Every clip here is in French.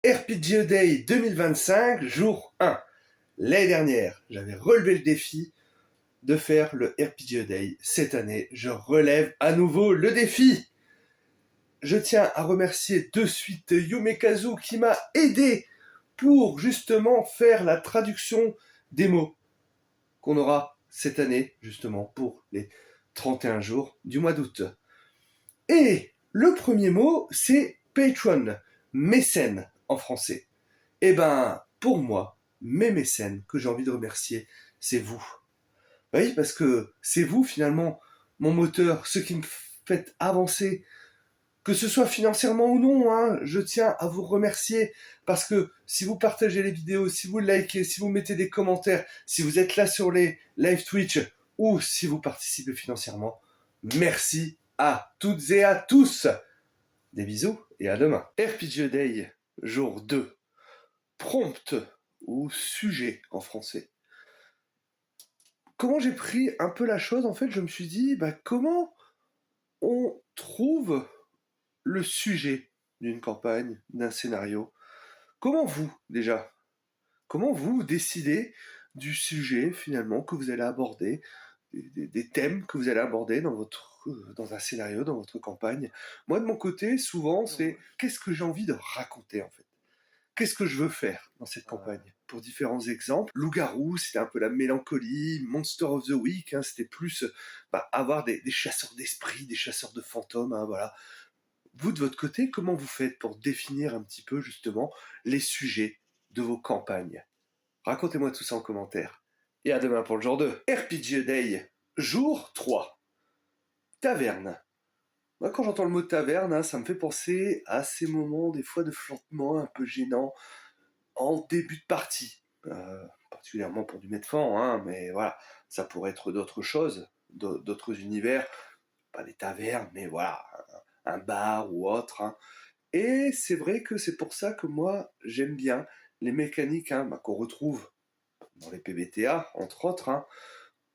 RPG Day 2025, jour 1. L'année dernière, j'avais relevé le défi de faire le RPG Day. Cette année, je relève à nouveau le défi. Je tiens à remercier de suite Yumekazu qui m'a aidé pour justement faire la traduction des mots qu'on aura cette année, justement, pour les 31 jours du mois d'août. Et le premier mot, c'est patron, mécène en français. Eh ben, pour moi, mes mécènes que j'ai envie de remercier, c'est vous. Oui, parce que c'est vous, finalement, mon moteur, ce qui me fait avancer, que ce soit financièrement ou non, hein, je tiens à vous remercier, parce que si vous partagez les vidéos, si vous likez, si vous mettez des commentaires, si vous êtes là sur les live Twitch, ou si vous participez financièrement, merci à toutes et à tous. Des bisous et à demain. RPG Day, jour 2. Prompt ou sujet en français. Comment j'ai pris un peu la chose, en fait, je me suis dit, comment on trouve le sujet d'une campagne, d'un scénario. Comment vous, déjà, comment vous décidez du sujet, finalement, que vous allez aborder, des thèmes que vous allez aborder dans un scénario, dans votre campagne. Moi, de mon côté, souvent, c'est qu'est-ce que j'ai envie de raconter, en fait. Qu'est-ce que je veux faire dans cette campagne? Pour différents exemples, Loup-garou, c'était un peu la mélancolie. Monster of the Week, hein, c'était plus avoir des chasseurs d'esprits, des chasseurs de fantômes, hein, voilà. Vous, de votre côté, comment vous faites pour définir un petit peu, justement, les sujets de vos campagnes? Racontez-moi tout ça en commentaire. Et à demain pour le jour 2. RPG Day, jour 3. Taverne. Moi, quand j'entends le mot taverne, hein, ça me fait penser à ces moments, des fois, de flottement un peu gênants en début de partie. Particulièrement pour du Medfan, hein, mais voilà, ça pourrait être d'autres choses, d'autres univers, pas des tavernes, mais voilà, un bar ou autre. Hein. Et c'est vrai que c'est pour ça que moi, j'aime bien les mécaniques qu'on retrouve dans les PBTA, entre autres,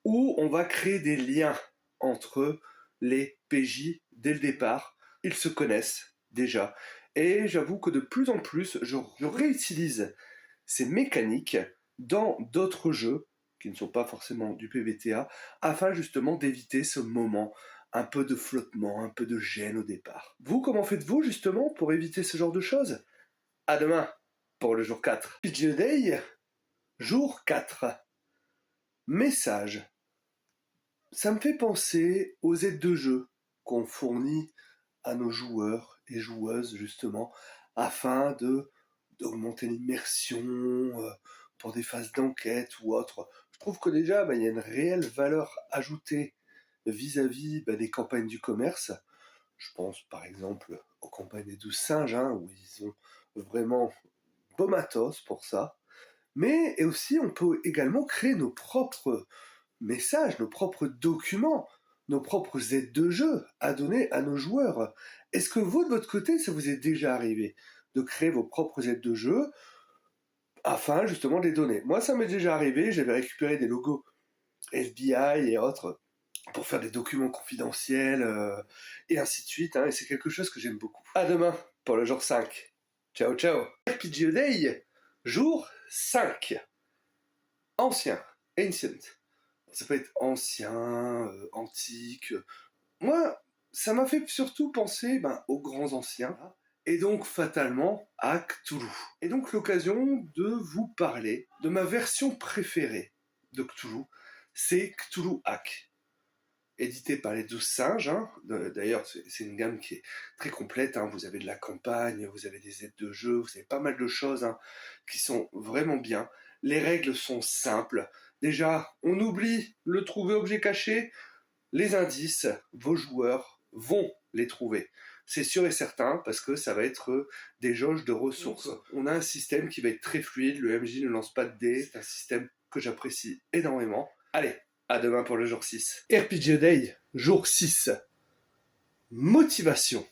où on va créer des liens entre les PJ dès le départ. Ils se connaissent déjà. Et j'avoue que de plus en plus, je réutilise ces mécaniques dans d'autres jeux qui ne sont pas forcément du PBTA, afin justement d'éviter ce moment un peu de flottement, un peu de gêne au départ. Vous, comment faites-vous justement pour éviter ce genre de choses? À demain pour le jour 4. PG Day, jour 4. Message. Ça me fait penser aux aides de jeu qu'on fournit à nos joueurs et joueuses justement afin d'augmenter l'immersion pour des phases d'enquête ou autre. Je trouve que déjà il y a une réelle valeur ajoutée vis-à-vis des campagnes du commerce. Je pense par exemple aux campagnes des 12 singes où ils ont vraiment beau matos pour ça. Mais et aussi on peut également créer nos propres messages, nos propres documents, nos propres aides de jeu à donner à nos joueurs. Est-ce que vous, de votre côté, ça vous est déjà arrivé de créer vos propres aides de jeu afin justement de les donner? Moi, ça m'est déjà arrivé, j'avais récupéré des logos FBI et autres pour faire des documents confidentiels et ainsi de suite, et c'est quelque chose que j'aime beaucoup. À demain pour le jour 5. Ciao, ciao. RPG Day, jour 5. Ancien, ancient. Ça peut être ancien, antique. Moi, ça m'a fait surtout penser aux grands anciens, et donc fatalement à Cthulhu. Et donc l'occasion de vous parler de ma version préférée de Cthulhu, c'est Cthulhu Hack, édité par les 12 singes. D'ailleurs, c'est une gamme qui est très complète. Vous avez de la campagne, vous avez des aides de jeu, vous avez pas mal de choses qui sont vraiment bien. Les règles sont simples. Déjà, on oublie le trouver objet caché. Les indices, vos joueurs vont les trouver. C'est sûr et certain, parce que ça va être des jauges de ressources. On a un système qui va être très fluide, le MJ ne lance pas de dés, c'est un système que j'apprécie énormément. Allez, à demain pour le jour 6. RPG Day, jour 6. Motivation.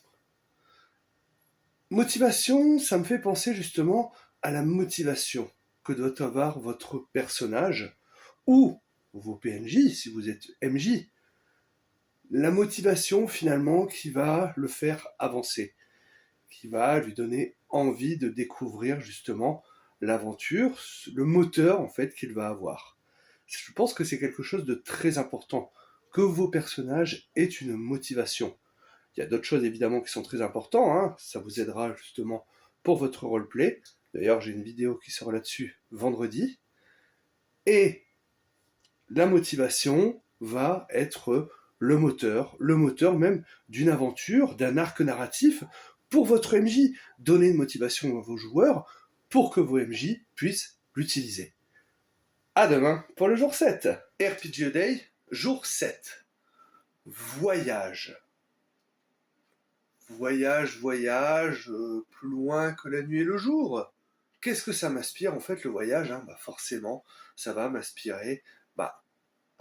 Motivation, ça me fait penser justement à la motivation que doit avoir votre personnage, ou vos PNJ, si vous êtes MJ. La motivation finalement qui va le faire avancer, qui va lui donner envie de découvrir justement l'aventure, le moteur en fait qu'il va avoir. Je pense que c'est quelque chose de très important, que vos personnages aient une motivation. Il y a d'autres choses évidemment qui sont très importantes, hein. Ça vous aidera justement pour votre roleplay. D'ailleurs, j'ai une vidéo qui sort là-dessus vendredi. Et la motivation va être le moteur même d'une aventure, d'un arc narratif pour votre MJ. Donnez une motivation à vos joueurs pour que vos MJ puissent l'utiliser. À demain pour le jour 7. RPG Day, jour 7. Voyage. Voyage, plus loin que la nuit et le jour. Qu'est-ce que ça m'inspire en fait le voyage, hein? Forcément, ça va m'inspirer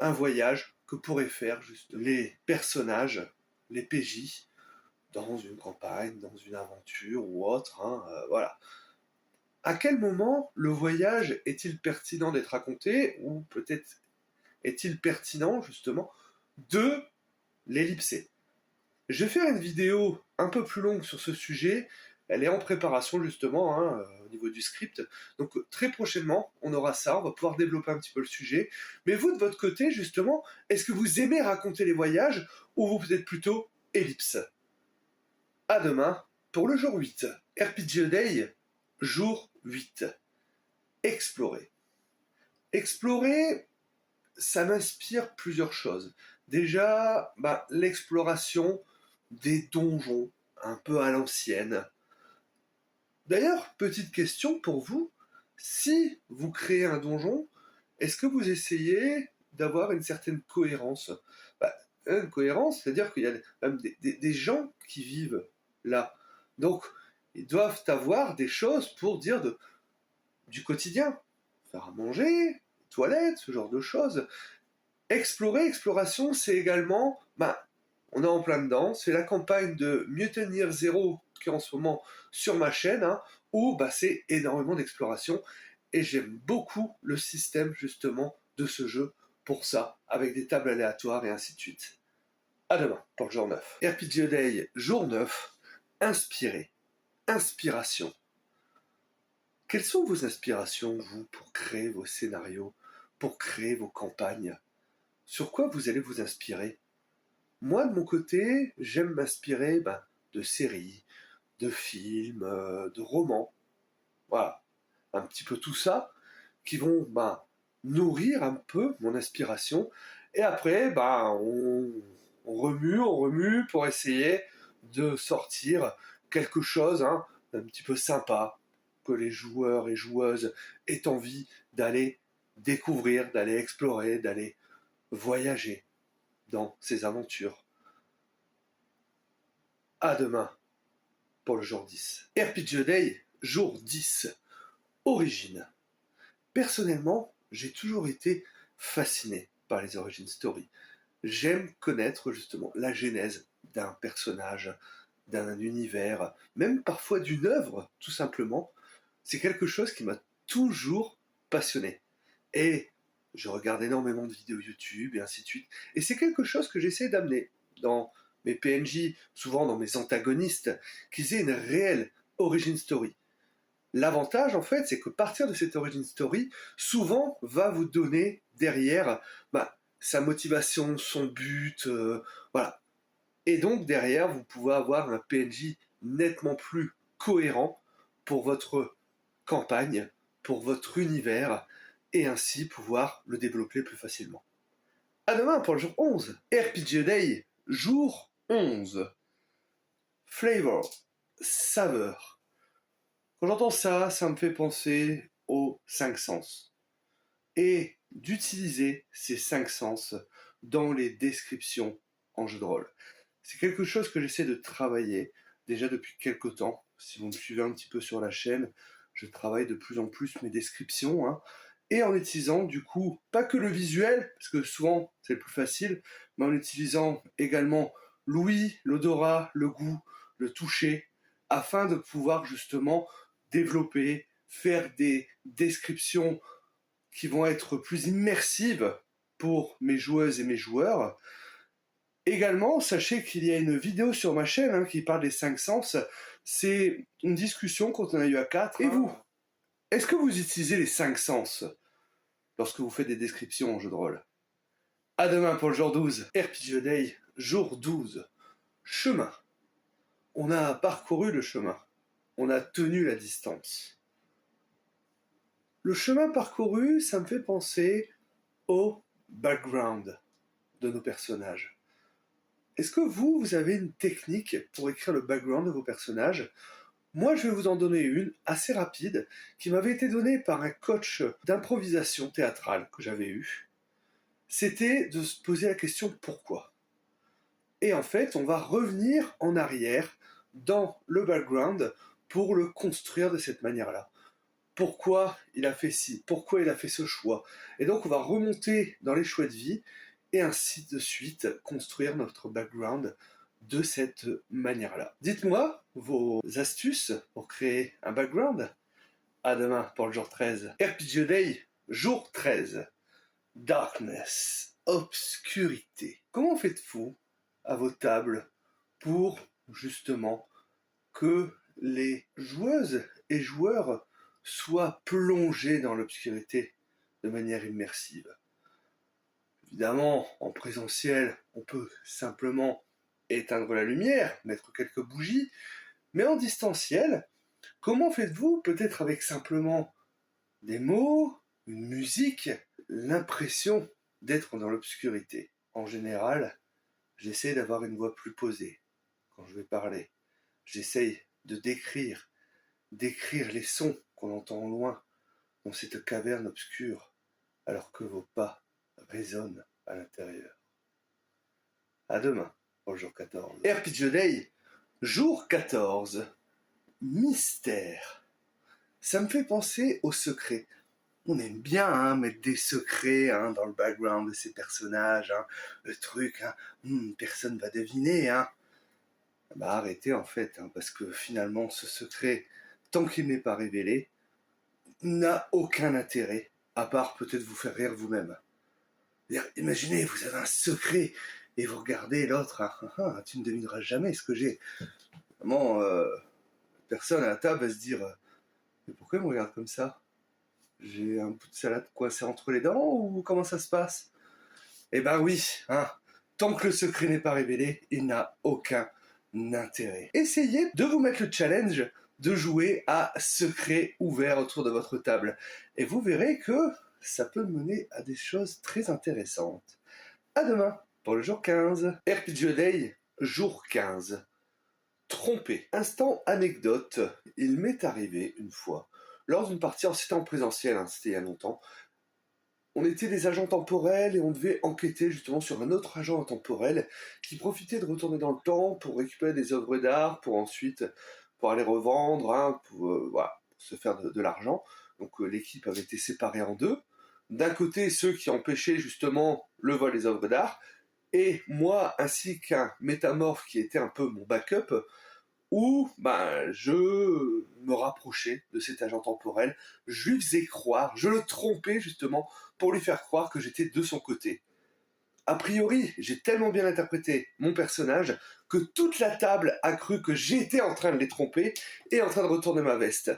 un voyage que pourraient faire juste les personnages, les PJ, dans une campagne, dans une aventure ou autre, hein, voilà. À quel moment le voyage est-il pertinent d'être raconté, ou peut-être est-il pertinent justement de l'ellipser? Je vais faire une vidéo un peu plus longue sur ce sujet. Elle est en préparation justement, hein, au niveau du script. Donc très prochainement, on aura ça, on va pouvoir développer un petit peu le sujet. Mais vous, de votre côté, justement, est-ce que vous aimez raconter les voyages ou vous êtes plutôt ellipse? À demain pour le jour 8. RPG Day, jour 8. Explorer. Explorer, ça m'inspire plusieurs choses. Déjà, l'exploration des donjons, un peu à l'ancienne. D'ailleurs, petite question pour vous, si vous créez un donjon, est-ce que vous essayez d'avoir une certaine cohérence? Une cohérence, c'est-à-dire qu'il y a même des gens qui vivent là. Donc, ils doivent avoir des choses pour dire du quotidien. Faire à manger, toilettes, ce genre de choses. Exploration, c'est également, on est en plein dedans, c'est la campagne de Mieux tenir zéro qui est en ce moment sur ma chaîne, hein, où c'est énormément d'exploration, et j'aime beaucoup le système justement de ce jeu pour ça, avec des tables aléatoires et ainsi de suite. À demain pour le jour 9. RPG Day, jour 9, inspiré. Inspiration. Quelles sont vos inspirations, vous, pour créer vos scénarios, pour créer vos campagnes? Sur quoi vous allez vous inspirer? Moi, de mon côté, j'aime m'inspirer de séries, de films, de romans. Voilà, un petit peu tout ça, qui vont nourrir un peu mon inspiration. Et après, on remue pour essayer de sortir quelque chose, hein, d'un petit peu sympa, que les joueurs et joueuses aient envie d'aller découvrir, d'aller explorer, d'aller voyager dans ces aventures. À demain pour le jour 10. RPG Day, jour 10. Origine. Personnellement, j'ai toujours été fasciné par les origin stories. J'aime connaître justement la genèse d'un personnage, d'un univers, même parfois d'une œuvre, tout simplement. C'est quelque chose qui m'a toujours passionné. Et je regarde énormément de vidéos YouTube et ainsi de suite. Et c'est quelque chose que j'essaie d'amener dans mes PNJ, souvent dans mes antagonistes, qu'ils aient une réelle origin story. L'avantage, en fait, c'est que partir de cette origin story, souvent, va vous donner derrière sa motivation, son but, voilà. Et donc, derrière, vous pouvez avoir un PNJ nettement plus cohérent pour votre campagne, pour votre univers, et ainsi pouvoir le développer plus facilement. À demain pour le jour 11. RPG Day, jour 11. Flavor, saveur. Quand j'entends ça, ça me fait penser aux 5 sens. Et d'utiliser ces 5 sens dans les descriptions en jeu de rôle. C'est quelque chose que j'essaie de travailler déjà depuis quelques temps. Si vous me suivez un petit peu sur la chaîne, je travaille de plus en plus mes descriptions, hein, et en utilisant du coup pas que le visuel, parce que souvent c'est le plus facile, mais en utilisant également l'ouïe, l'odorat, le goût, le toucher, afin de pouvoir justement développer, faire des descriptions qui vont être plus immersives pour mes joueuses et mes joueurs, Également, sachez qu'il y a une vidéo sur ma chaîne qui parle des 5 sens. C'est une discussion qu'on a eu à 4. Et vous, est-ce que vous utilisez les 5 sens lorsque vous faites des descriptions en jeu de rôle? À demain pour le jour 12. RPG Day, jour 12. Chemin. On a parcouru le chemin. On a tenu la distance. Le chemin parcouru, ça me fait penser au background de nos personnages. Est-ce que vous avez une technique pour écrire le background de vos personnages? Moi, je vais vous en donner une assez rapide qui m'avait été donnée par un coach d'improvisation théâtrale que j'avais eu. C'était de se poser la question pourquoi. Et en fait, on va revenir en arrière dans le background pour le construire de cette manière-là. Pourquoi il a fait ci? Pourquoi il a fait ce choix? Et donc, on va remonter dans les choix de vie et ainsi de suite construire notre background de cette manière-là. Dites-moi vos astuces pour créer un background. À demain pour le jour 13. RPG Day, jour 13. Darkness, obscurité. Comment faites-vous à vos tables pour justement que les joueuses et joueurs soient plongés dans l'obscurité de manière immersive? Évidemment, en présentiel, on peut simplement éteindre la lumière, mettre quelques bougies, mais en distanciel, comment faites-vous, peut-être avec simplement des mots, une musique, l'impression d'être dans l'obscurité? En général, j'essaie d'avoir une voix plus posée quand je vais parler. J'essaye de décrire les sons qu'on entend au loin dans cette caverne obscure, alors que vos pas résonnent à l'intérieur. À demain pour le jour 14. RPG Day, jour 14. Mystère. Ça me fait penser au secret. On aime bien mettre des secrets dans le background de ces personnages. Le truc, personne va deviner. Bah arrêtez en fait, parce que finalement ce secret, tant qu'il n'est pas révélé, n'a aucun intérêt, à part peut-être vous faire rire vous-même. Imaginez, vous avez un secret, et vous regardez l'autre, tu ne devineras jamais ce que j'ai. Vraiment, personne à la table va se dire, mais pourquoi il me regarde comme ça? J'ai un bout de salade coincé entre les dents, ou comment ça se passe? Eh ben oui, tant que le secret n'est pas révélé, il n'a aucun intérêt. Essayez de vous mettre le challenge de jouer à secret ouvert autour de votre table. Et vous verrez que ça peut mener à des choses très intéressantes. À demain pour le jour 15. RPG Day, jour 15. Trompé. Instant anecdote, il m'est arrivé une fois, lors d'une partie, c'était en présentiel, c'était il y a longtemps, on était des agents temporels et on devait enquêter justement sur un autre agent intemporel qui profitait de retourner dans le temps pour récupérer des œuvres d'art, pour ensuite pour aller revendre, voilà, pour se faire de l'argent. Donc l'équipe avait été séparée en deux. D'un côté, ceux qui empêchaient justement le vol des œuvres d'art, et moi ainsi qu'un métamorphe qui était un peu mon backup, où je me rapprochais de cet agent temporel, je lui faisais croire, je le trompais justement pour lui faire croire que j'étais de son côté. A priori, j'ai tellement bien interprété mon personnage que toute la table a cru que j'étais en train de les tromper et en train de retourner ma veste.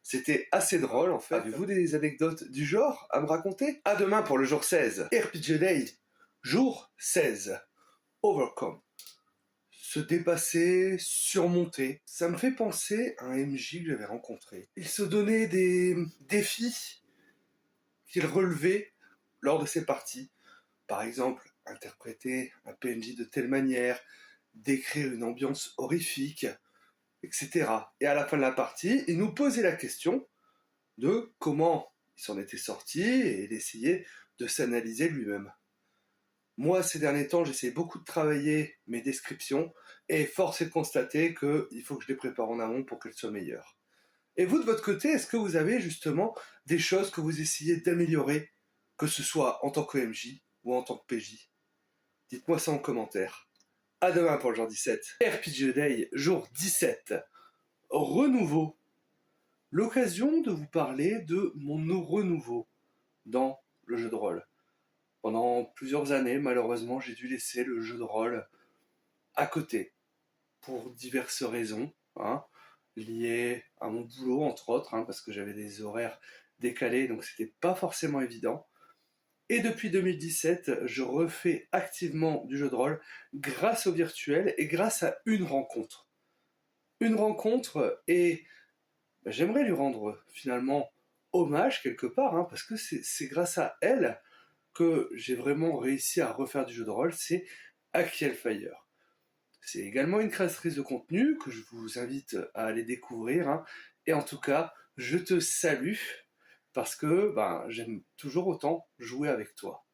C'était assez drôle en fait. Avez-vous des anecdotes du genre à me raconter? À demain pour le jour 16. RPG Day, jour 16. Overcome. Se dépasser, surmonter. Ça me fait penser à un MJ que j'avais rencontré. Il se donnait des défis qu'il relevait lors de ses parties. Par exemple, interpréter un PNJ de telle manière, décrire une ambiance horrifique, etc. Et à la fin de la partie, il nous posait la question de comment il s'en était sorti et d'essayer de s'analyser lui-même. Moi, ces derniers temps, j'essaie beaucoup de travailler mes descriptions et force est de constater qu'il faut que je les prépare en amont pour qu'elles soient meilleures. Et vous, de votre côté, est-ce que vous avez justement des choses que vous essayez d'améliorer, que ce soit en tant que MJ ou en tant que PJ? Dites-moi ça en commentaire. À demain pour le jour 17. RPG Day, jour 17. Renouveau. L'occasion de vous parler de mon renouveau dans le jeu de rôle. Pendant plusieurs années, malheureusement, j'ai dû laisser le jeu de rôle à côté pour diverses raisons, hein, liées à mon boulot entre autres, hein, parce que j'avais des horaires décalés, donc c'était pas forcément évident. Et depuis 2017, je refais activement du jeu de rôle grâce au virtuel et grâce à une rencontre. Une rencontre, et j'aimerais lui rendre finalement hommage quelque part, hein, parce que c'est grâce à elle que j'ai vraiment réussi à refaire du jeu de rôle, c'est Achiel Fire. C'est également une créatrice de contenu que je vous invite à aller découvrir, hein. Et en tout cas, je te salue parce que j'aime toujours autant jouer avec toi.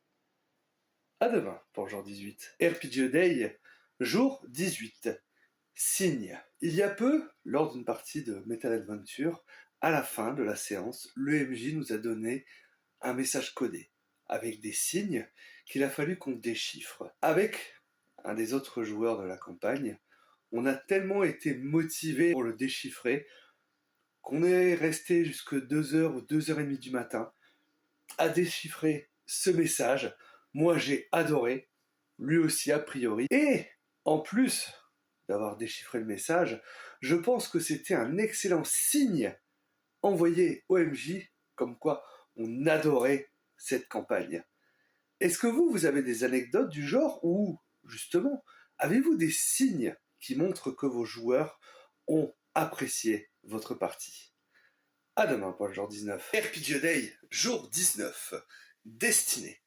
À demain pour le jour 18. RPG Day, jour 18. Signe. Il y a peu, lors d'une partie de Metal Adventure, à la fin de la séance, le MJ nous a donné un message codé, avec des signes qu'il a fallu qu'on déchiffre. Avec un des autres joueurs de la campagne, on a tellement été motivés pour le déchiffrer qu'on est resté jusque 2h ou 2h30 du matin à déchiffrer ce message. Moi j'ai adoré, lui aussi a priori. Et en plus d'avoir déchiffré le message, je pense que c'était un excellent signe envoyé au MJ, comme quoi on adorait cette campagne. Est-ce que vous avez des anecdotes du genre où, justement, avez-vous des signes qui montrent que vos joueurs ont apprécié votre partie? À demain pour le jour 19. RPG Day, jour 19. Destinée.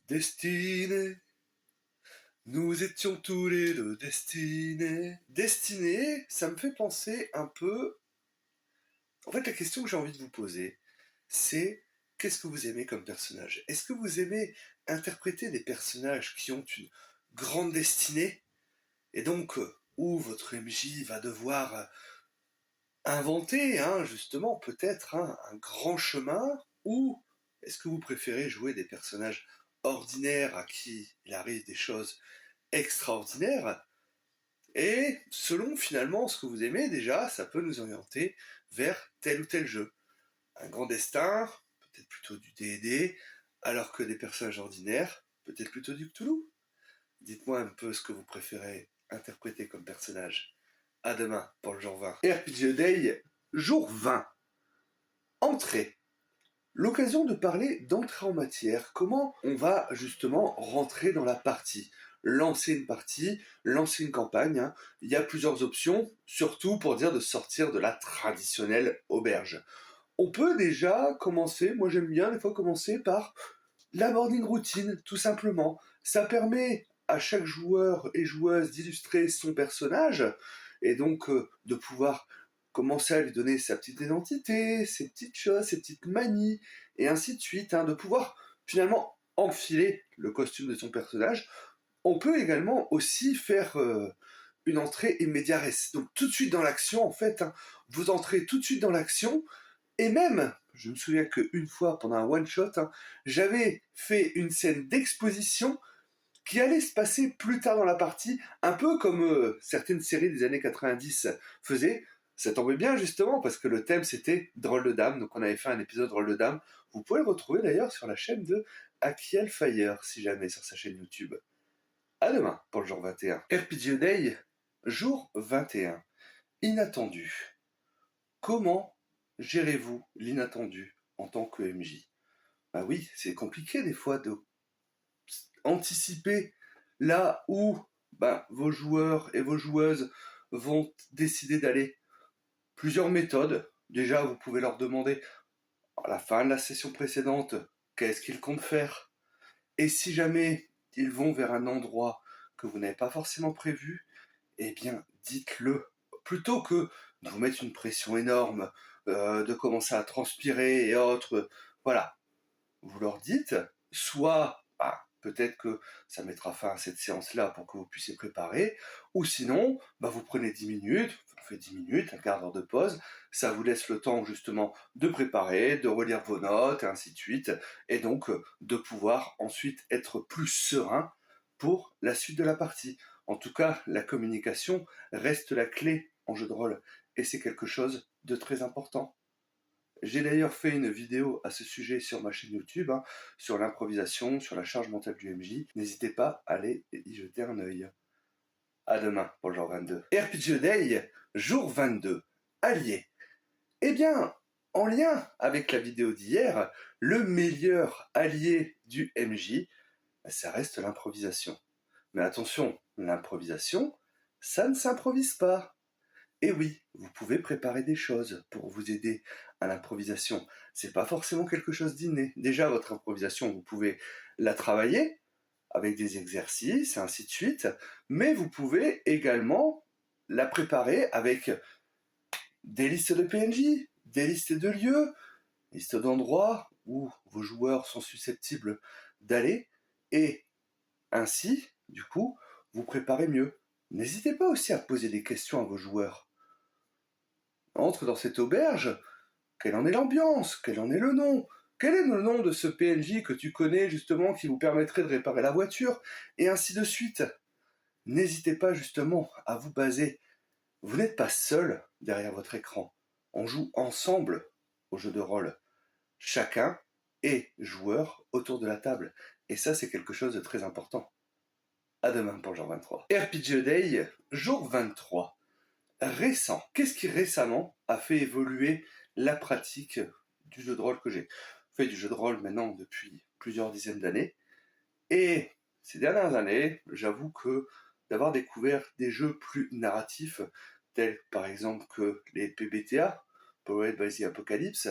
Destinée. Nous étions tous les deux destinés. Destinée, ça me fait penser un peu. En fait, la question que j'ai envie de vous poser, c'est qu'est-ce que vous aimez comme personnage? Est-ce que vous aimez interpréter des personnages qui ont une grande destinée et donc où votre MJ va devoir inventer, hein, justement, peut-être un grand chemin, ou est-ce que vous préférez jouer des personnages ordinaires à qui il arrive des choses extraordinaires? Et selon finalement ce que vous aimez déjà, ça peut nous orienter vers tel ou tel jeu. Un grand destin, peut-être plutôt du D&D, alors que des personnages ordinaires, peut-être plutôt du Cthulhu. Dites-moi un peu ce que vous préférez interpréter comme personnage. À demain pour le jour 20. RPG Day, jour 20. Entrée. L'occasion de parler d'entrée en matière, comment on va justement rentrer dans la partie, lancer une campagne, hein. Il y a plusieurs options, surtout pour dire de sortir de la traditionnelle auberge. On peut déjà commencer, moi j'aime bien des fois commencer par la morning routine, tout simplement. Ça permet à chaque joueur et joueuse d'illustrer son personnage, et donc de pouvoir commencer à lui donner sa petite identité, ses petites choses, ses petites manies, et ainsi de suite, hein, de pouvoir finalement enfiler le costume de son personnage. On peut également aussi faire une entrée immédiate, donc tout de suite dans l'action en fait, hein. Vous entrez tout de suite dans l'action, et même, je me souviens qu'une fois, pendant un one-shot, hein, j'avais fait une scène d'exposition qui allait se passer plus tard dans la partie, un peu comme certaines séries des années 90 faisaient. Ça tombait bien justement parce que le thème c'était Drôle de Dame, donc on avait fait un épisode Drôle de Dame. Vous pouvez le retrouver d'ailleurs sur la chaîne de Achiel Fire, si jamais, sur sa chaîne YouTube. À demain pour le jour 21. RPG Day, jour 21. Inattendu. Comment gérez-vous l'inattendu en tant que MJ? Bah oui, c'est compliqué des fois de anticiper là où vos joueurs et vos joueuses vont décider d'aller. Plusieurs méthodes. Déjà, vous pouvez leur demander à la fin de la session précédente qu'est-ce qu'ils comptent faire. Et si jamais ils vont vers un endroit que vous n'avez pas forcément prévu, eh bien, dites-le. Plutôt que de vous mettre une pression énorme, de commencer à transpirer et autres, voilà. Vous leur dites, soit peut-être que ça mettra fin à cette séance-là pour que vous puissiez préparer, ou sinon, vous prenez 10 minutes, vous faites 10 minutes, un quart d'heure de pause, ça vous laisse le temps justement de préparer, de relire vos notes, et ainsi de suite, et donc de pouvoir ensuite être plus serein pour la suite de la partie. En tout cas, la communication reste la clé en jeu de rôle, et c'est quelque chose de très important. J'ai d'ailleurs fait une vidéo à ce sujet sur ma chaîne YouTube, sur l'improvisation, sur la charge mentale du MJ. N'hésitez pas à aller y jeter un œil. À demain pour le jour 22. RPG Day, jour 22. Allié. Eh bien, en lien avec la vidéo d'hier, le meilleur allié du MJ, ça reste l'improvisation. Mais attention, l'improvisation, ça ne s'improvise pas. Et oui, vous pouvez préparer des choses pour vous aider à l'improvisation. C'est pas forcément quelque chose d'inné. Déjà, votre improvisation, vous pouvez la travailler avec des exercices, et ainsi de suite, mais vous pouvez également la préparer avec des listes de PNJ, des listes de lieux, listes d'endroits où vos joueurs sont susceptibles d'aller, et ainsi, du coup, vous préparez mieux. N'hésitez pas aussi à poser des questions à vos joueurs. Entre dans cette auberge, quelle en est l'ambiance? Quel en est le nom? Quel est le nom de ce PNJ que tu connais justement qui vous permettrait de réparer la voiture? Et ainsi de suite. N'hésitez pas justement à vous baser. Vous n'êtes pas seul derrière votre écran. On joue ensemble au jeu de rôle. Chacun est joueur autour de la table. Et ça, c'est quelque chose de très important. À demain pour le jour 23. RPG Day, jour 23. Récent. Qu'est-ce qui récemment a fait évoluer la pratique du jeu de rôle que j'ai fait du jeu de rôle maintenant depuis plusieurs dizaines d'années. Et ces dernières années, j'avoue que d'avoir découvert des jeux plus narratifs, tels par exemple que les PBTA, Powered by the Apocalypse,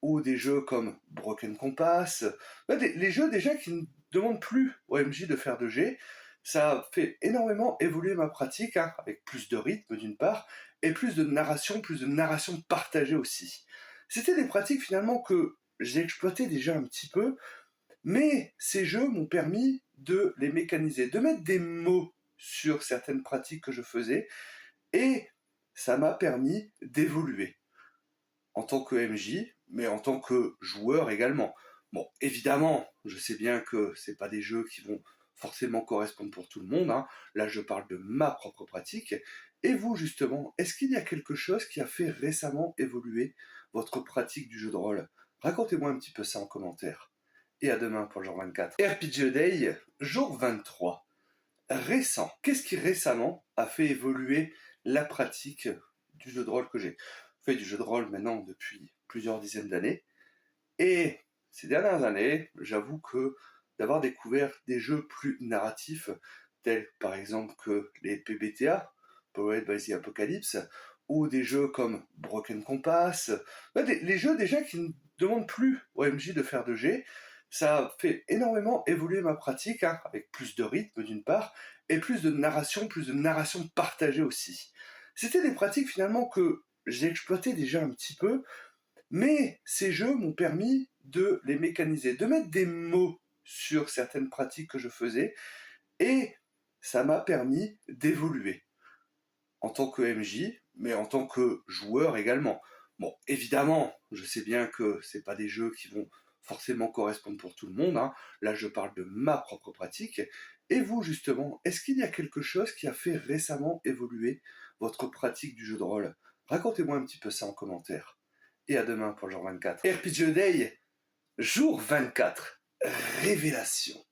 ou des jeux comme Broken Compass, les jeux déjà qui ne demandent plus au MJ de faire de G, ça a fait énormément évoluer ma pratique, avec plus de rythme d'une part, et plus de narration partagée aussi. C'était des pratiques finalement que j'ai exploitées déjà un petit peu, mais ces jeux m'ont permis de les mécaniser, de mettre des mots sur certaines pratiques que je faisais, et ça m'a permis d'évoluer en tant que MJ, mais en tant que joueur également. Bon, évidemment, je sais bien que c'est pas des jeux qui vont forcément correspondre pour tout le monde. Là, je parle de ma propre pratique. Et vous, justement, est-ce qu'il y a quelque chose qui a fait récemment évoluer votre pratique du jeu de rôle? Racontez-moi un petit peu ça en commentaire. Et à demain pour le jour 24. RPG Day, jour 23. Récent. Qu'est-ce qui récemment a fait évoluer la pratique du jeu de rôle que j'ai fait du jeu de rôle maintenant depuis plusieurs dizaines d'années. Et ces dernières années, j'avoue que d'avoir découvert des jeux plus narratifs, tels par exemple que les PBTA, Powered by the Apocalypse, ou des jeux comme Broken Compass, les jeux déjà qui ne demandent plus au MJ de faire de G, ça a fait énormément évoluer ma pratique, avec plus de rythme d'une part, et plus de narration partagée aussi. C'était des pratiques finalement que j'ai exploitées déjà un petit peu, mais ces jeux m'ont permis de les mécaniser, de mettre des mots sur certaines pratiques que je faisais, et ça m'a permis d'évoluer en tant que MJ, mais en tant que joueur également. Bon, évidemment, je sais bien que c'est pas des jeux qui vont forcément correspondre pour tout le monde. Là, je parle de ma propre pratique. Et vous, justement, est-ce qu'il y a quelque chose qui a fait récemment évoluer votre pratique du jeu de rôle? Racontez-moi un petit peu ça en commentaire. Et à demain pour le jour 24. RPG Day, jour 24. Révélation.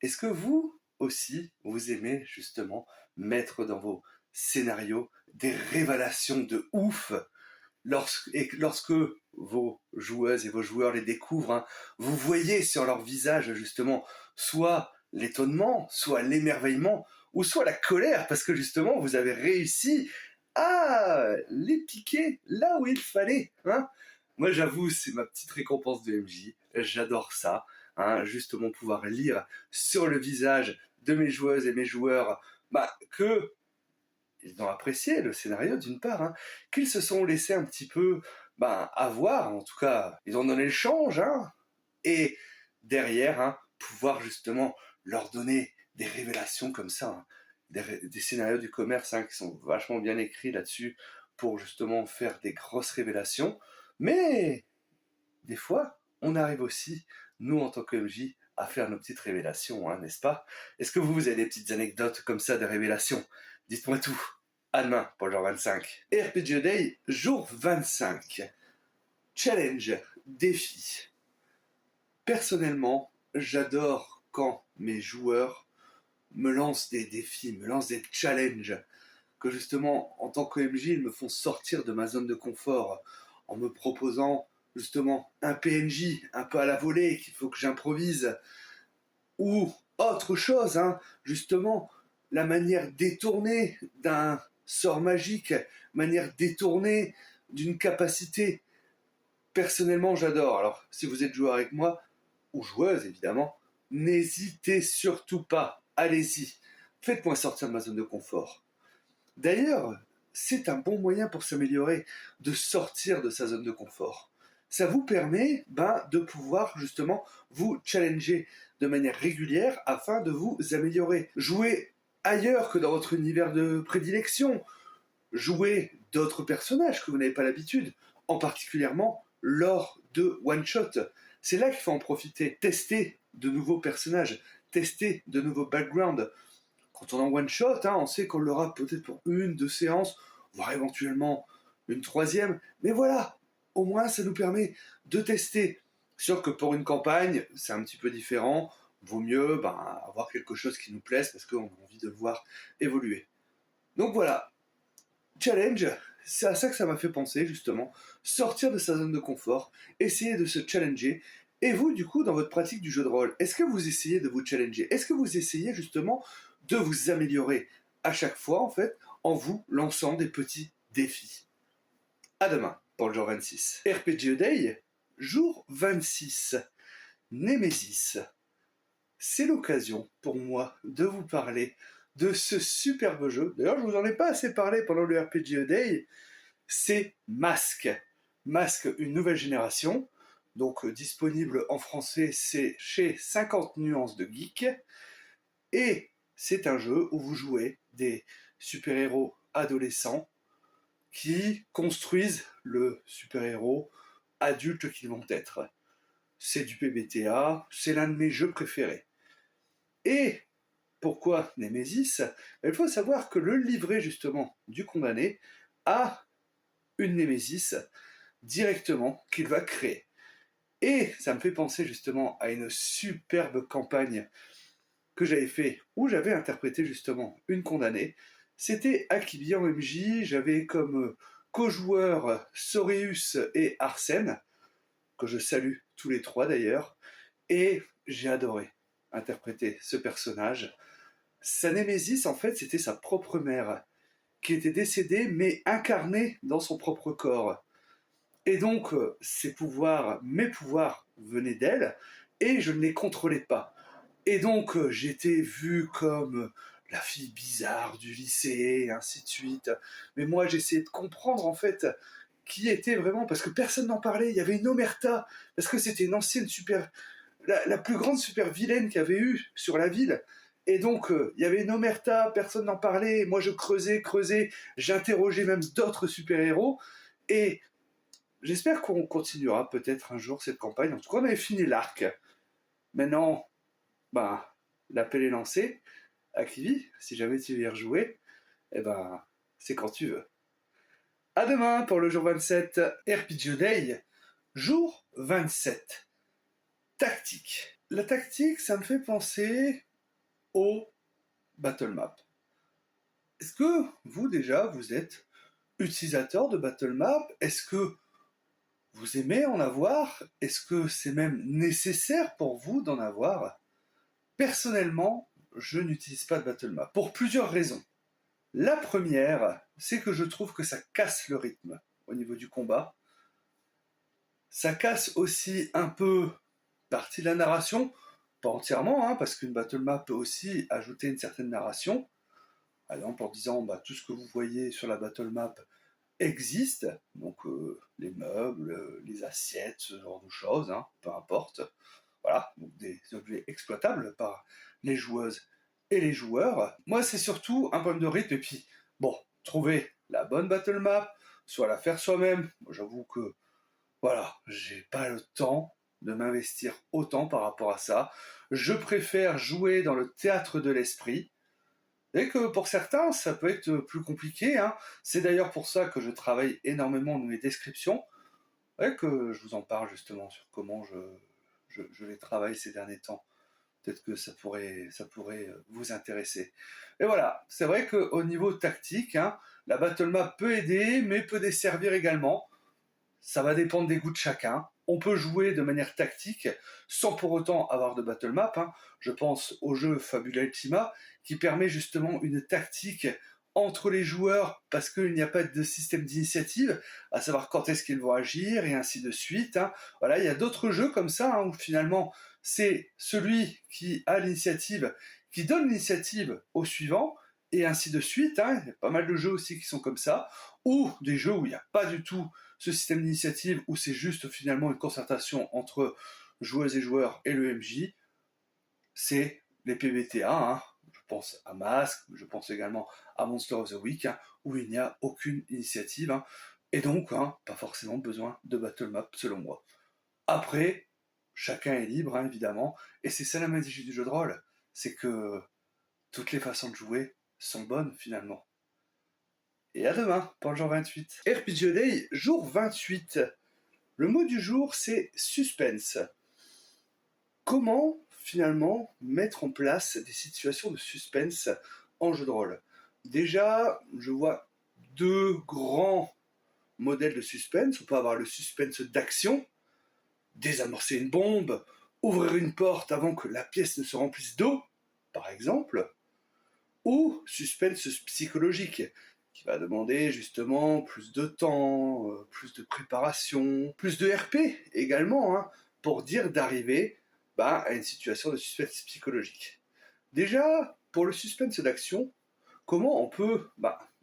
Est-ce que vous aussi, vous aimez justement mettre dans vos scénarios des révélations de ouf lorsque vos joueuses et vos joueurs les découvrent, vous voyez sur leur visage justement soit l'étonnement, soit l'émerveillement, ou soit la colère, parce que justement vous avez réussi à les piquer là où il fallait. Moi j'avoue, c'est ma petite récompense de MJ, j'adore ça, justement pouvoir lire sur le visage de mes joueuses et mes joueurs que ils ont apprécié le scénario d'une part, qu'ils se sont laissés un petit peu avoir, en tout cas, ils ont donné le change, et derrière, pouvoir justement leur donner des révélations comme ça, des scénarios du commerce qui sont vachement bien écrits là-dessus pour justement faire des grosses révélations, mais des fois, on arrive aussi, nous en tant que MJ, à faire nos petites révélations, n'est-ce pas? Est-ce que vous avez des petites anecdotes comme ça de révélations? Dites-moi tout. À demain pour le jour 25. RPG Day, jour 25. Challenge, défi. Personnellement, j'adore quand mes joueurs me lancent des défis, me lancent des challenges, que justement, en tant qu'OMJ, ils me font sortir de ma zone de confort en me proposant justement un PNJ un peu à la volée qu'il faut que j'improvise, ou autre chose, hein, justement, la manière détournée d'un sort magique, manière détournée d'une capacité. Personnellement, j'adore. Alors, si vous êtes joueur avec moi, ou joueuse évidemment, n'hésitez surtout pas. Allez-y. Faites-moi sortir de ma zone de confort. D'ailleurs, c'est un bon moyen pour s'améliorer, de sortir de sa zone de confort. Ça vous permet de pouvoir justement vous challenger de manière régulière afin de vous améliorer. Jouer ailleurs que dans votre univers de prédilection. Jouer d'autres personnages que vous n'avez pas l'habitude, en particulièrement lors de one-shot. C'est là qu'il faut en profiter. Tester de nouveaux personnages, tester de nouveaux backgrounds. Quand on est en one-shot, on sait qu'on l'aura peut-être pour 1, 2 séances, voire éventuellement une 3e. Mais voilà, au moins ça nous permet de tester. Sûr que pour une campagne, c'est un petit peu différent. Vaut mieux avoir quelque chose qui nous plaise parce qu'on a envie de le voir évoluer. Donc voilà, challenge, c'est à ça que ça m'a fait penser justement. Sortir de sa zone de confort, essayer de se challenger. Et vous, du coup, dans votre pratique du jeu de rôle, est-ce que vous essayez de vous challenger? Est-ce que vous essayez justement de vous améliorer à chaque fois, en fait, en vous lançant des petits défis? À demain pour le jour 26. RPG Day, jour 26. Nemesis. C'est l'occasion pour moi de vous parler de ce superbe jeu. D'ailleurs, je vous en ai pas assez parlé pendant le RPG Day. C'est Masque. Masque, une nouvelle génération. Donc disponible en français, c'est chez 50 nuances de geek. Et c'est un jeu où vous jouez des super-héros adolescents qui construisent le super-héros adulte qu'ils vont être. C'est du PBTA, c'est l'un de mes jeux préférés. Et pourquoi Nemesis? Il faut savoir que le livret justement du condamné a une Némésis directement qu'il va créer. Et ça me fait penser justement à une superbe campagne que j'avais fait, où j'avais interprété justement une condamnée. C'était Akibi en MJ, j'avais comme co-joueurs Soreus et Arsène, que je salue tous les trois d'ailleurs, et j'ai adoré interpréter ce personnage. Sa némésis, en fait, c'était sa propre mère, qui était décédée, mais incarnée dans son propre corps. Et donc, ses pouvoirs, mes pouvoirs, venaient d'elle, et je ne les contrôlais pas. Et donc, j'étais vu comme la fille bizarre du lycée, et ainsi de suite. Mais moi, j'essayais de comprendre, en fait, qui était vraiment, parce que personne n'en parlait. Il y avait une omerta, parce que c'était une ancienne super... la plus grande super vilaine qu'il y avait eu sur la ville. Et donc, il y avait une omerta, personne n'en parlait. Moi, je creusais, j'interrogeais même d'autres super-héros. Et j'espère qu'on continuera peut-être un jour cette campagne. En tout cas, on avait fini l'arc. Maintenant, l'appel est lancé. Akivi, si jamais tu veux y rejouer, c'est quand tu veux. À demain pour le jour 27. RPG Day, jour 27. Tactique. La tactique, ça me fait penser au battle map. Est-ce que vous déjà, vous êtes utilisateur de battle map? Est-ce que vous aimez en avoir? Est-ce que c'est même nécessaire pour vous d'en avoir? Personnellement, je n'utilise pas de battle map pour plusieurs raisons. La première, c'est que je trouve que ça casse le rythme au niveau du combat. Ça casse aussi un peu partie de la narration, pas entièrement, parce qu'une battle map peut aussi ajouter une certaine narration. Par exemple en disant tout ce que vous voyez sur la battle map existe, donc les meubles, les assiettes, ce genre de choses, peu importe. Voilà, donc des objets exploitables par les joueuses et les joueurs. Moi, c'est surtout un problème de rythme, et puis, trouver la bonne battle map, soit la faire soi-même. Moi, j'avoue que, j'ai pas le temps de m'investir autant par rapport à ça. Je préfère jouer dans le théâtre de l'esprit, et que pour certains, ça peut être plus compliqué. C'est d'ailleurs pour ça que je travaille énormément dans mes descriptions, Ouais, que je vous en parle justement sur comment je les travaille ces derniers temps. Peut-être que ça pourrait vous intéresser. Et voilà, c'est vrai qu'au niveau tactique, hein, la battle map peut aider, mais peut desservir également. Ça va dépendre des goûts de chacun. On peut jouer de manière tactique sans pour autant avoir de battle map, hein. Je pense au jeu Fabula Ultima qui permet justement une tactique entre les joueurs parce qu'il n'y a pas de système d'initiative, à savoir quand est-ce qu'ils vont agir et ainsi de suite, hein. Voilà, il y a d'autres jeux comme ça, hein, où finalement c'est celui qui a l'initiative qui donne l'initiative au suivant et ainsi de suite, hein. Il y a pas mal de jeux aussi qui sont comme ça, ou des jeux où il n'y a pas du tout ce système d'initiative où c'est juste finalement une concertation entre joueuses et joueurs et le MJ, c'est les PBTA, hein. Je pense à Mask, je pense également à Monster of the Week, hein, où il n'y a aucune initiative, hein, et donc hein, pas forcément besoin de battle map selon moi. Après, chacun est libre, hein, évidemment, et c'est ça la magie du jeu de rôle, c'est que toutes les façons de jouer sont bonnes finalement. Et à demain pour le jour 28. RPG Day, jour 28. Le mot du jour, c'est suspense. Comment, finalement, mettre en place des situations de suspense en jeu de rôle? Déjà, je vois deux grands modèles de suspense. On peut avoir le suspense d'action, désamorcer une bombe, ouvrir une porte avant que la pièce ne se remplisse d'eau, par exemple, ou suspense psychologique, qui va demander justement plus de temps, plus de préparation, plus de RP également, hein, pour dire d'arriver à une situation de suspense psychologique. Déjà, pour le suspense d'action, comment on peut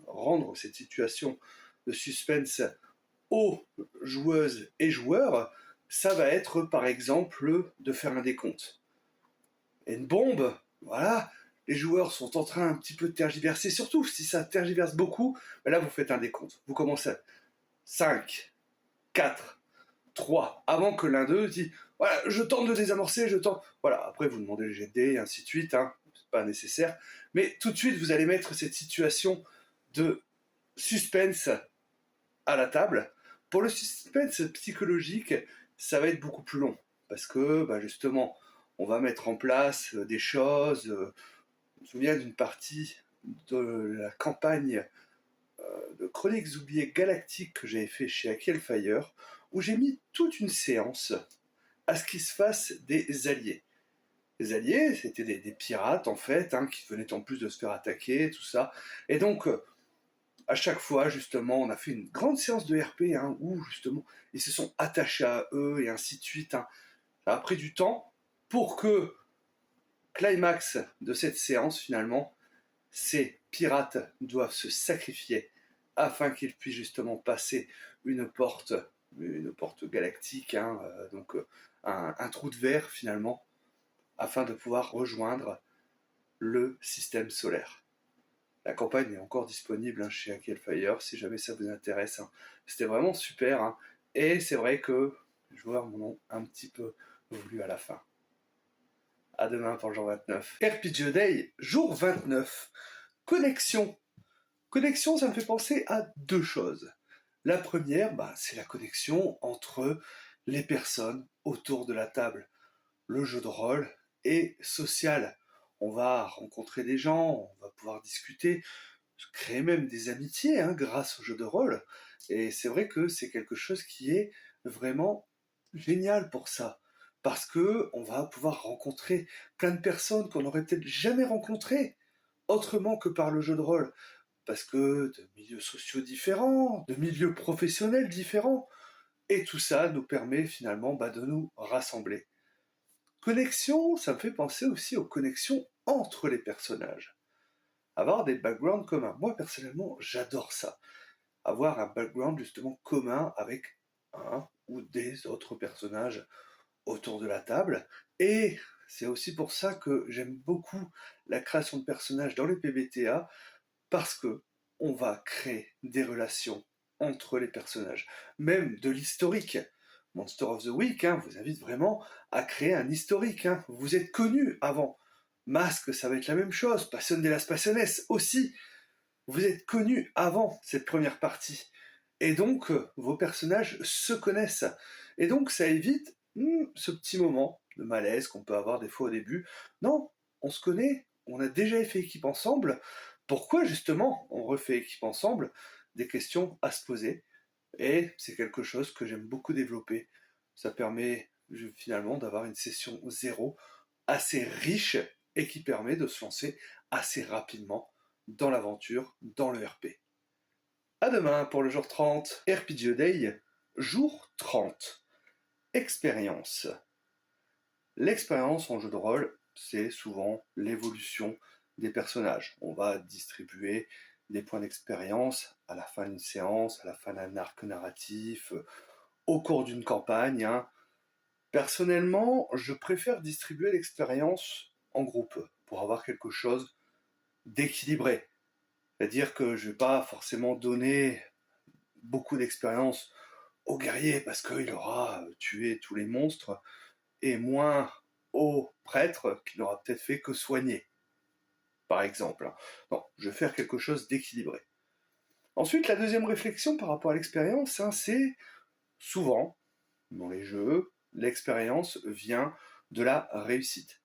rendre cette situation de suspense aux joueuses et joueurs? Ça va être par exemple de faire un décompte. Et une bombe, voilà, les joueurs sont en train un petit peu de tergiverser, surtout si ça tergiverse beaucoup, là vous faites un décompte. Vous commencez à 5, 4, 3, avant que l'un d'eux dise voilà, je tente de désamorcer, je tente. Voilà, après vous demandez le jet de dés, et ainsi de suite, hein, c'est pas nécessaire. Mais tout de suite, vous allez mettre cette situation de suspense à la table. Pour le suspense psychologique, ça va être beaucoup plus long. Parce que, justement, on va mettre en place des choses. Je me souviens d'une partie de la campagne de Chroniques oubliées galactiques que j'avais fait chez Fire, où j'ai mis toute une séance à ce qu'il se fasse des alliés. Les alliés, c'était des pirates en fait, hein, qui venaient en plus de se faire attaquer, tout ça. Et donc, à chaque fois, justement, on a fait une grande séance de RP, hein, où justement, ils se sont attachés à eux et ainsi de suite, hein. Ça a pris du temps pour que, climax de cette séance finalement, ces pirates doivent se sacrifier afin qu'ils puissent justement passer une porte galactique, hein, donc un trou de verre finalement, afin de pouvoir rejoindre le système solaire. La campagne est encore disponible, hein, chez Fire si jamais ça vous intéresse, hein. C'était vraiment super, hein. Et c'est vrai que les joueurs m'en ont un petit peu voulu à la fin. À demain pour le jour 29. RPG Day, jour 29. Connexion. Connexion, ça me fait penser à deux choses. La première, c'est la connexion entre les personnes autour de la table. Le jeu de rôle est social. On va rencontrer des gens, on va pouvoir discuter, créer même des amitiés, hein, grâce au jeu de rôle. Et c'est vrai que c'est quelque chose qui est vraiment génial pour ça. Parce que on va pouvoir rencontrer plein de personnes qu'on n'aurait peut-être jamais rencontrées autrement que par le jeu de rôle. Parce que de milieux sociaux différents, de milieux professionnels différents. Et tout ça nous permet finalement de nous rassembler. Connexion, ça me fait penser aussi aux connexions entre les personnages. Avoir des backgrounds communs. Moi, personnellement, j'adore ça. Avoir un background justement commun avec un ou des autres personnages autour de la table. Et c'est aussi pour ça que j'aime beaucoup la création de personnages dans les PBTA, parce que on va créer des relations entre les personnages, même de l'historique. Monster of the Week, hein, vous invite vraiment à créer un historique, hein. Vous êtes connus avant. Masque, ça va être la même chose. Passion de las Passiones aussi. Vous êtes connus avant cette première partie. Et donc, vos personnages se connaissent. Et donc, ça évite ce petit moment de malaise qu'on peut avoir des fois au début. Non, on se connaît, on a déjà fait équipe ensemble. Pourquoi justement on refait équipe ensemble? Des questions à se poser. Et c'est quelque chose que j'aime beaucoup développer. Ça permet finalement d'avoir une session zéro assez riche et qui permet de se lancer assez rapidement dans l'aventure, dans le RP. À demain pour le jour 30, RPG Day, jour 30. Expérience. L'expérience en jeu de rôle, c'est souvent l'évolution des personnages. On va distribuer des points d'expérience à la fin d'une séance, à la fin d'un arc narratif, au cours d'une campagne. Personnellement, je préfère distribuer l'expérience en groupe pour avoir quelque chose d'équilibré. C'est-à-dire que je ne vais pas forcément donner beaucoup d'expérience au guerrier parce qu'il aura tué tous les monstres et moins au prêtre qui n'aura peut-être fait que soigner, par exemple. Non, je vais faire quelque chose d'équilibré. Ensuite, la deuxième réflexion par rapport à l'expérience, c'est souvent, dans les jeux, l'expérience vient de la réussite.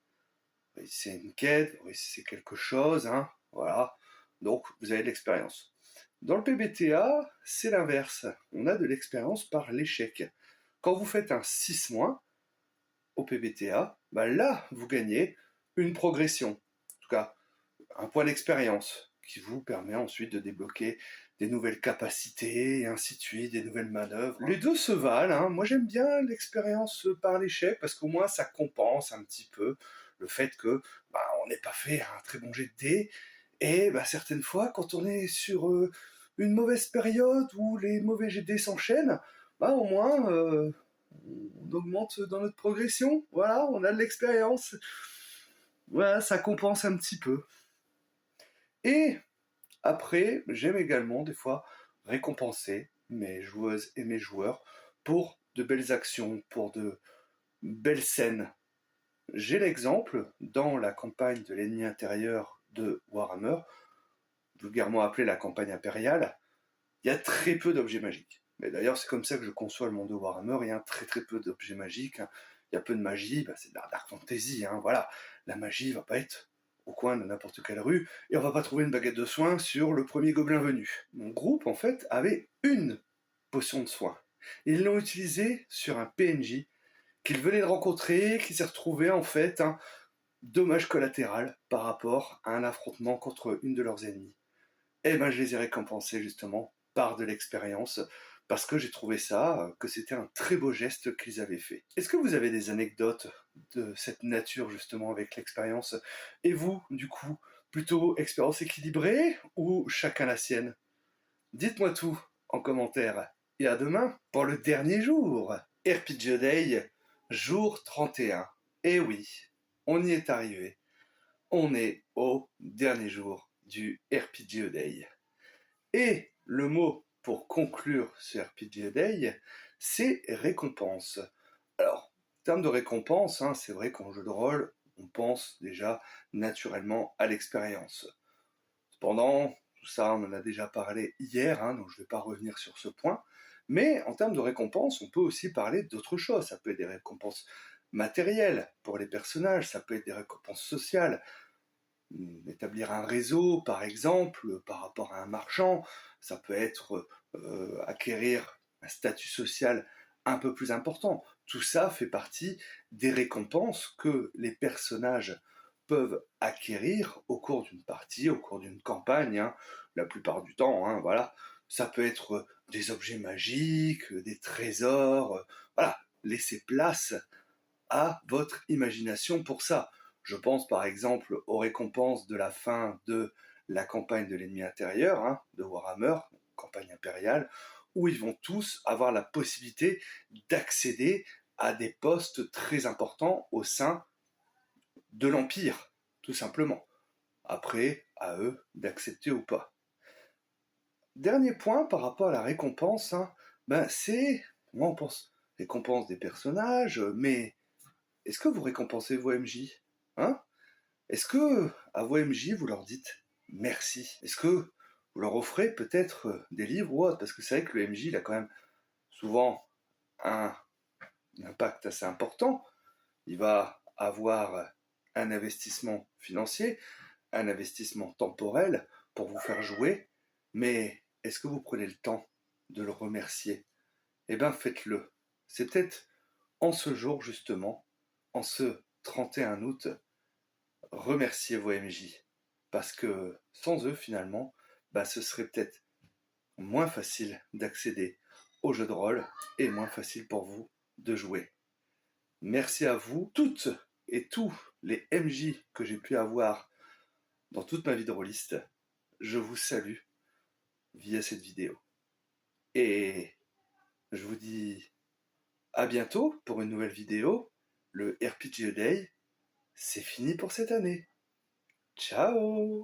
Vous réussissez une quête, vous réussissez quelque chose, voilà. Donc, vous avez de l'expérience. Dans le PBTA, c'est l'inverse. On a de l'expérience par l'échec. Quand vous faites un 6- au PBTA, là, vous gagnez une progression. En tout cas, un point d'expérience qui vous permet ensuite de débloquer des nouvelles capacités et ainsi de suite, des nouvelles manœuvres. Les deux se valent. Moi, j'aime bien l'expérience par l'échec parce qu'au moins, ça compense un petit peu le fait que on n'ait pas fait un très bon jet de dés. Et certaines fois, quand on est sur une mauvaise période où les mauvais jets de dés s'enchaînent, au moins on augmente dans notre progression. Voilà, on a de l'expérience. Voilà, ça compense un petit peu. Et après, j'aime également des fois récompenser mes joueuses et mes joueurs pour de belles actions, pour de belles scènes. J'ai l'exemple dans la campagne de l'ennemi intérieur de Warhammer, vulgairement appelée la campagne impériale, il y a très peu d'objets magiques. Mais d'ailleurs, c'est comme ça que je conçois le monde de Warhammer, il y a très très peu d'objets magiques. Il y a peu de magie, c'est de la dark fantasy, voilà. La magie va pas être au coin de n'importe quelle rue, et on va pas trouver une baguette de soin sur le premier gobelin venu. Mon groupe, en fait, avait une potion de soin. Ils l'ont utilisée sur un PNJ qu'ils venaient de rencontrer, qui s'est retrouvé, en fait, un dommage collatéral par rapport à un affrontement contre une de leurs ennemis. Et je les ai récompensés, justement, par de l'expérience, parce que j'ai trouvé ça, que c'était un très beau geste qu'ils avaient fait. Est-ce que vous avez des anecdotes de cette nature, justement, avec l'expérience? Et vous, du coup, plutôt expérience équilibrée ou chacun la sienne? Dites-moi tout en commentaire. Et à demain pour le dernier jour. RPG Day, jour 31. Et oui, on y est arrivé. On est au dernier jour du RPG Day. Et le mot pour conclure ce RPG Day, c'est récompense. Alors, en termes de récompense, c'est vrai qu'en jeu de rôle, on pense déjà naturellement à l'expérience. Cependant, tout ça, on en a déjà parlé hier, donc je ne vais pas revenir sur ce point. Mais en termes de récompense, on peut aussi parler d'autres choses. Ça peut être des récompenses matérielles pour les personnages, ça peut être des récompenses sociales. Établir un réseau, par exemple, par rapport à un marchand, ça peut être acquérir un statut social un peu plus important. Tout ça fait partie des récompenses que les personnages peuvent acquérir au cours d'une partie, au cours d'une campagne, la plupart du temps, voilà. Ça peut être des objets magiques, des trésors, voilà. Laissez place à votre imagination pour ça. Je pense par exemple aux récompenses de la fin de la campagne de l'ennemi intérieur, de Warhammer, campagne impériale, où ils vont tous avoir la possibilité d'accéder à des postes très importants au sein de l'Empire, tout simplement. Après, à eux d'accepter ou pas. Dernier point par rapport à la récompense, c'est, moi on pense récompense des personnages, mais est-ce que vous récompensez vos MJ? Est-ce que à vos MJ vous leur dites merci? Est-ce que vous leur offrez peut-être des livres ou autre, parce que c'est vrai que le MJ, il a quand même souvent un impact assez important. Il va avoir un investissement financier, un investissement temporel pour vous faire jouer, mais est-ce que vous prenez le temps de le remercier? Eh bien, faites-le. C'est peut-être en ce jour, justement, en ce 31 août, remerciez vos MJ. Parce que sans eux, finalement, ce serait peut-être moins facile d'accéder au jeu de rôle et moins facile pour vous de jouer. Merci à vous, toutes et tous les MJ que j'ai pu avoir dans toute ma vie de rôliste. Je vous salue via cette vidéo. Et je vous dis à bientôt pour une nouvelle vidéo. Le RPG Day, c'est fini pour cette année. Ciao!